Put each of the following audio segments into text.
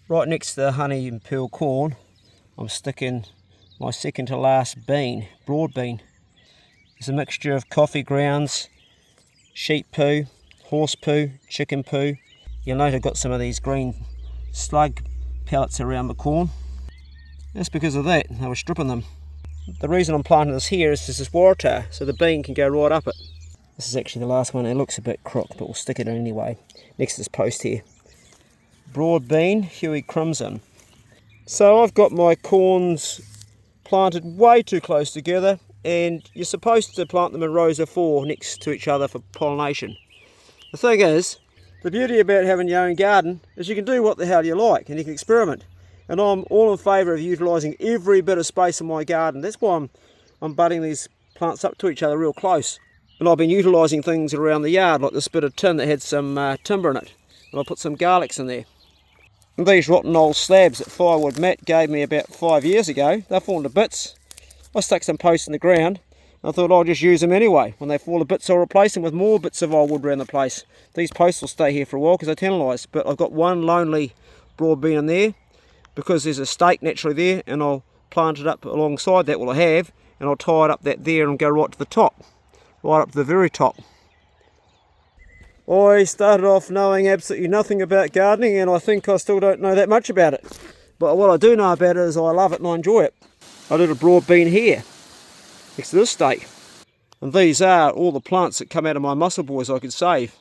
Right next to the honey and pearl corn, I'm sticking my second to last bean, broad bean. It's a mixture of coffee grounds, sheep poo, horse poo, chicken poo. You'll note I've got some of these green slug pellets around the corn. That's because of that, I was stripping them. The reason I'm planting this here is this water, so the bean can go right up it. This is actually the last one. It looks a bit crooked, but we'll stick it in anyway, next to this post here. Broad bean, Huey crimson. So I've got my corns planted way too close together, and you're supposed to plant them in rows of 4 next to each other for pollination. The thing is, the beauty about having your own garden is you can do what the hell you like and you can experiment. And I'm all in favour of utilising every bit of space in my garden. That's why I'm budding these plants up to each other real close. And I've been utilising things around the yard, like this bit of tin that had some timber in it. And I put some garlics in there. And these rotten old slabs that Firewood Matt gave me about 5 years ago, they're falling to bits. I stuck some posts in the ground, and I thought I'll just use them anyway. When they fall to bits, I'll replace them with more bits of old wood around the place. These posts will stay here for a while because they're tannalised, but I've got one lonely broad bean in there because there's a stake naturally there, and I'll plant it up alongside that, well I have, and I'll tie it up that there and go right to the top, right up to the very top. I started off knowing absolutely nothing about gardening, and I think I still don't know that much about it. But what I do know about it is I love it and I enjoy it. I did a broad bean here, next to this stake. And these are all the plants that come out of my mussel boys I could save.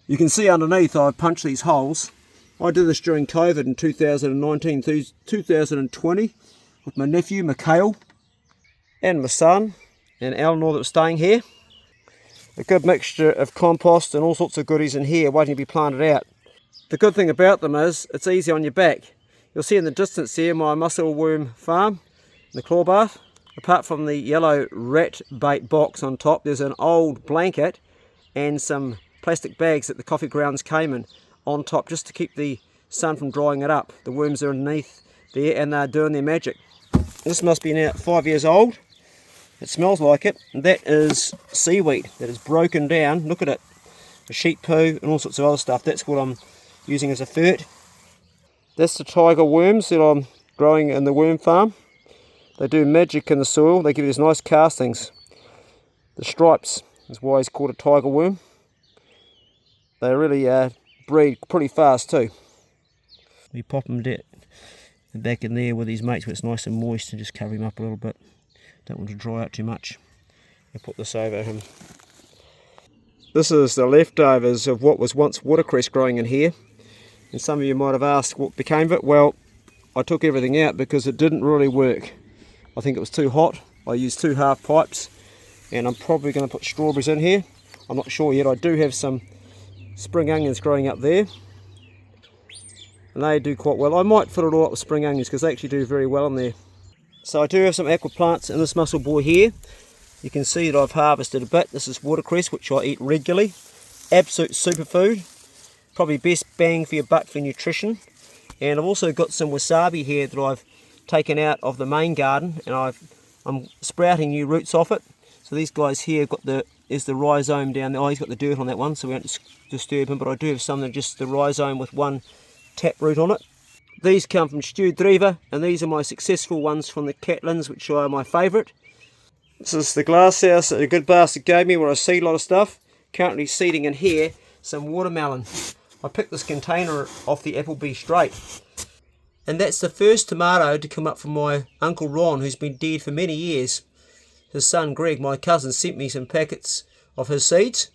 You can see underneath I've punched these holes. I did this during COVID in 2019, 2020 with my nephew Mikhail and my son and Eleanor that was staying here. A good mixture of compost and all sorts of goodies in here waiting to be planted out. The good thing about them is it's easy on your back. You'll see in the distance here my mussel worm farm, the claw bath. Apart from the yellow rat bait box on top, there's an old blanket and some plastic bags that the coffee grounds came in on top just to keep the sun from drying it up. The worms are underneath there and they're doing their magic. This must be now 5 years old. It smells like it, and that is seaweed that is broken down. Look at it, the sheep poo and all sorts of other stuff. That's what I'm using as a fert. That's the tiger worms that I'm growing in the worm farm. They do magic in the soil. They give you these nice castings. The stripes is why he's called a tiger worm. They really breed pretty fast too. We pop them back in there with his mates where it's nice and moist and just cover him up a little bit. Don't want to dry out too much. I'll put this over him. This is the leftovers of what was once watercress growing in here. And some of you might have asked what became of it. Well, I took everything out because it didn't really work. I think it was too hot. I used 2 half pipes, and I'm probably going to put strawberries in here. I'm not sure yet. I do have some spring onions growing up there, and they do quite well. I might fill it all up with spring onions because they actually do very well in there. So I do have some aqua plants in this mussel boy here. You can see that I've harvested a bit. This is watercress, which I eat regularly. Absolute superfood. Probably best bang for your buck for nutrition. And I've also got some wasabi here that I've taken out of the main garden, and I'm sprouting new roots off it. So these guys here have got there's the rhizome down there. Oh, he's got the dirt on that one, so we won't disturb him. But I do have some that are just the rhizome with one tap root on it. These come from stewed driva, and these are my successful ones from the Catlins, which are my favourite. This is the glass house that a good bastard gave me where I seed a lot of stuff. Currently seeding in here some watermelon. I picked this container off the Applebee Strait. And that's the first tomato to come up from my Uncle Ron, who's been dead for many years. His son Greg, my cousin, sent me some packets of his seeds.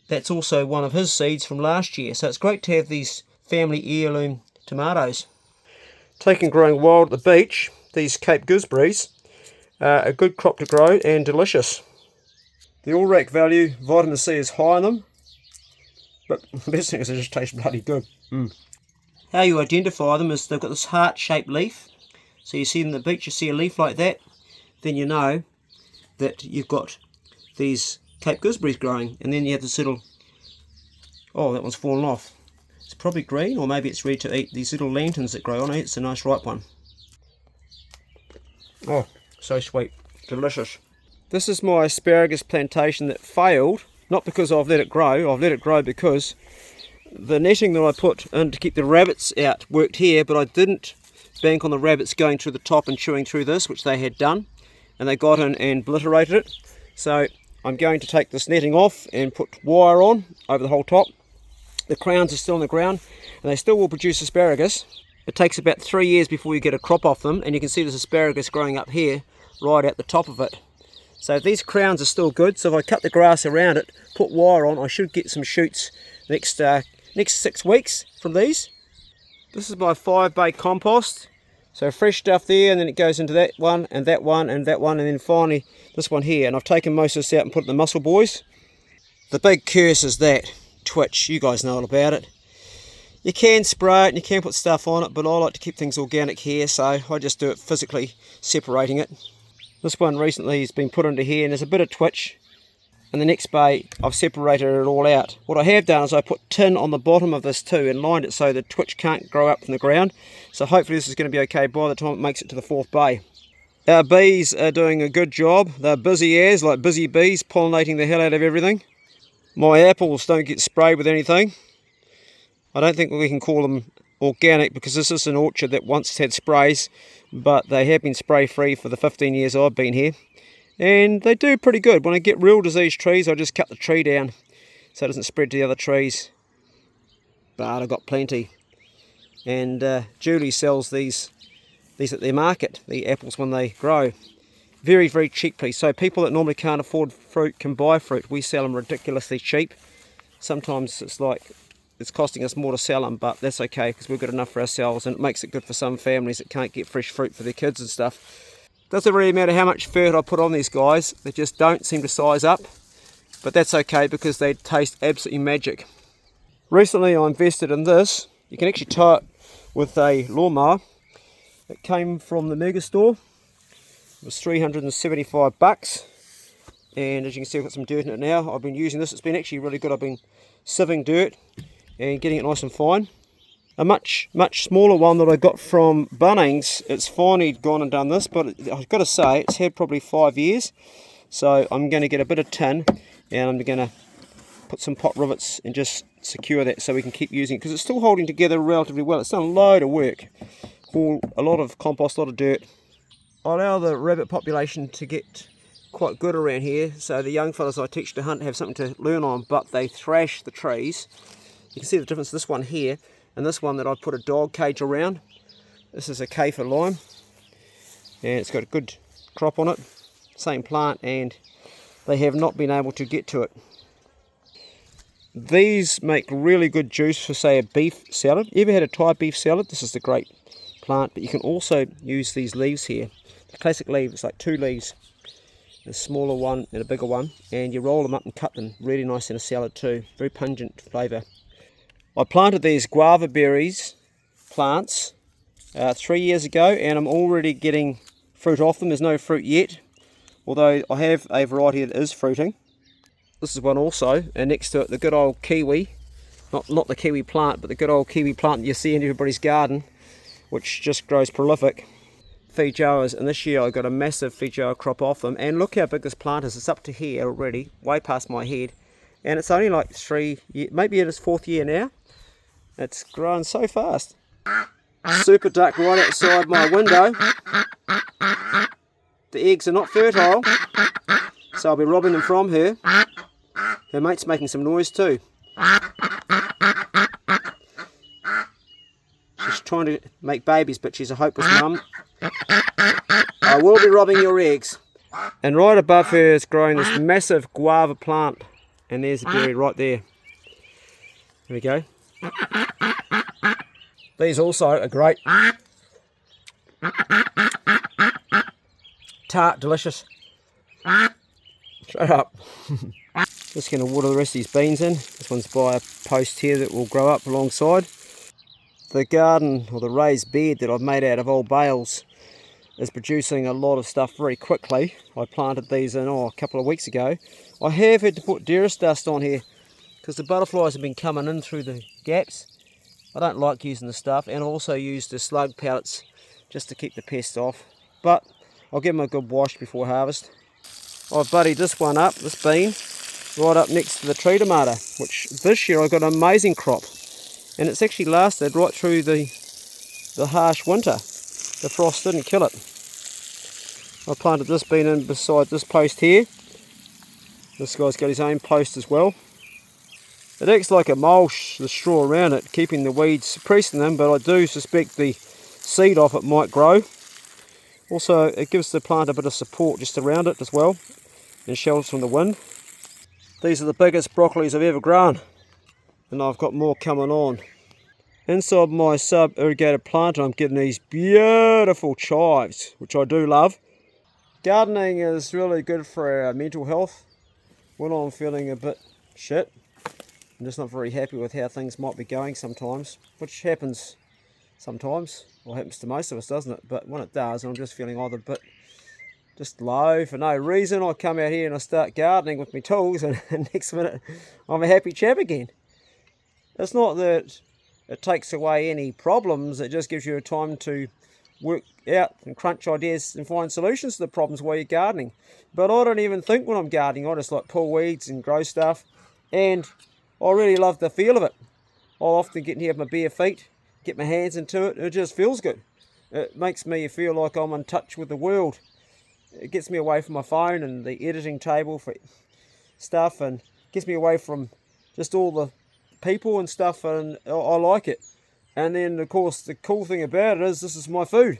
That's also one of his seeds from last year. So it's great to have these family heirloom tomatoes. Taken growing wild at the beach, these Cape gooseberries are a good crop to grow and delicious. The Allrack value, vitamin C is high in them, but the best thing is they just taste bloody good. How you identify them is they've got this heart-shaped leaf. So you see them at the beach, you see a leaf like that, then you know that you've got these Cape gooseberries growing, and then you have this little, oh, that one's fallen off. It's probably green, or maybe it's ready to eat. These little lanterns that grow on it, it's a nice ripe one. Oh, so sweet, delicious. This is my asparagus plantation that failed, not because I've let it grow because The netting that I put in to keep the rabbits out worked here, but I didn't bank on the rabbits going through the top and chewing through this, which they had done, and they got in and obliterated it. So I'm going to take this netting off and put wire on over the whole top. The crowns are still on the ground and they still will produce asparagus. It takes about 3 years before you get a crop off them, and you can see there's asparagus growing up here right at the top of it. So these crowns are still good, so if I cut the grass around it, put wire on, I should get some shoots next 6 weeks from these. This is my 5-bay compost. So fresh stuff there, and then it goes into that one, and that one, and that one, and then finally this one here. And I've taken most of this out and put it in the mussel boys. The big curse is that twitch. You guys know all about it. You can spray it and you can put stuff on it, but I like to keep things organic here, so I just do it physically separating it. This one recently has been put into here and there's a bit of twitch. And the next bay I've separated it all out. What I have done is I put tin on the bottom of this too and lined it so the twitch can't grow up from the ground. So hopefully this is going to be okay by the time it makes it to the 4th bay. Our bees are doing a good job. They're busy as, like busy bees, pollinating the hell out of everything. My apples don't get sprayed with anything. I don't think we can call them organic because this is an orchard that once had sprays, but they have been spray free for the 15 years I've been here. And they do pretty good. When I get real diseased trees, I just cut the tree down so it doesn't spread to the other trees. But I've got plenty. And Julie sells these at their market, the apples when they grow. Very, very cheaply. So people that normally can't afford fruit can buy fruit. We sell them ridiculously cheap. Sometimes it's costing us more to sell them, but that's okay because we've got enough for ourselves, and it makes it good for some families that can't get fresh fruit for their kids and stuff. Doesn't really matter how much fertilizer I put on these guys, they just don't seem to size up, but that's okay because they taste absolutely magic. Recently I invested in this. You can actually tie it with a lawnmower. It came from the mega store. It was $375, and as you can see I've got some dirt in it now. I've been using this, it's been actually really good. I've been sieving dirt and getting it nice and fine. A much smaller one that I got from Bunnings, it's finally gone and done this, but I've got to say it's had probably 5 years. So I'm going to get a bit of tin and I'm going to put some pot rivets and just secure that so we can keep using it, because it's still holding together relatively well. It's done a load of work, a lot of compost, a lot of dirt. I allow the rabbit population to get quite good around here, so the young fellas I teach to hunt have something to learn on, but they thrash the trees. You can see the difference, this one here and this one that I put a dog cage around. This is a Kaffir lime and it's got a good crop on it, same plant, and they have not been able to get to it. These make really good juice for, say, a beef salad. You ever had a Thai beef salad? This is the great plant, but you can also use these leaves here. The classic leaf, it's like 2 leaves, a smaller one and a bigger one, and you roll them up and cut them really nice in a salad too. Very pungent flavour. I planted these guava berries plants 3 years ago, and I'm already getting fruit off them. There's no fruit yet, although I have a variety that is fruiting. This is one also, and next to it the good old kiwi, not the kiwi plant, but the good old kiwi plant that you see in everybody's garden, which just grows prolific. Feijoas, and this year I got a massive feijoa crop off them, and look how big this plant is. It's up to here already, way past my head, and it's only like 3 years, maybe in its 4th year now. It's growing so fast. Super duck right outside my window. The eggs are not fertile, so I'll be robbing them from her. Her mate's making some noise too. She's trying to make babies, but she's a hopeless mum. I will be robbing your eggs. And right above her is growing this massive guava plant, and there's the berry right there. There we go. These also are great. Tart, delicious. Shut up. Just going to water the rest of these beans in. This one's by a post here that will grow up alongside. The garden, or the raised bed that I've made out of old bales, is producing a lot of stuff very quickly. I planted these in a couple of weeks ago. I have had to put Dearest dust on here because the butterflies have been coming in through the gaps. I don't like using the stuff, and I also use the slug pellets just to keep the pests off, but I'll give them a good wash before harvest. I've buddied this one up, this bean, right up next to the tree tomato, which this year I got an amazing crop. and it's actually lasted right through the harsh winter. The frost didn't kill it. I planted this bean in beside this post here. This guy's got his own post as well. It acts like a mulch, the straw around it, keeping the weeds, suppressing them, but I do suspect the seed off it might grow. Also, it gives the plant a bit of support just around it as well, and shelters from the wind. These are the biggest broccolis I've ever grown, and I've got more coming on. Inside my sub-irrigated planter, I'm getting these beautiful chives, which I do love. Gardening is really good for our mental health. When I'm feeling a bit shit, I'm just not very happy with how things might be going sometimes, which happens sometimes, or happens to most of us, doesn't it? But when it does, and I'm just feeling either a bit just low for no reason, I come out here and I start gardening with my tools, and next minute I'm a happy chap again. It's not that it takes away any problems, it just gives you a time to work out and crunch ideas and find solutions to the problems while you're gardening. But I don't even think when I'm gardening, I just like pull weeds and grow stuff, and I really love the feel of it. I'll often get in here with my bare feet, get my hands into it, and it just feels good. It makes me feel like I'm in touch with the world. It gets me away from my phone and the editing table for stuff, and gets me away from just all the people and stuff, and I like it. And then of course the cool thing about it is this is my food,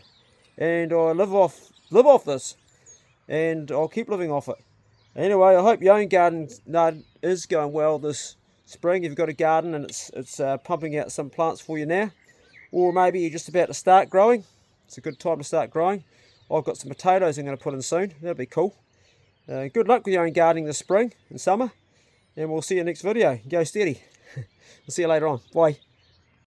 and I live off this, and I'll keep living off it. Anyway, I hope your own garden is going well this spring. If you've got a garden and it's pumping out some plants for you now, or maybe you're just about to start growing, it's a good time to start growing. I've got some potatoes I'm going to put in soon. That'll be cool. Good luck with your own gardening this spring and summer, and we'll see you next video. Go steady. We'll see you later on. Bye.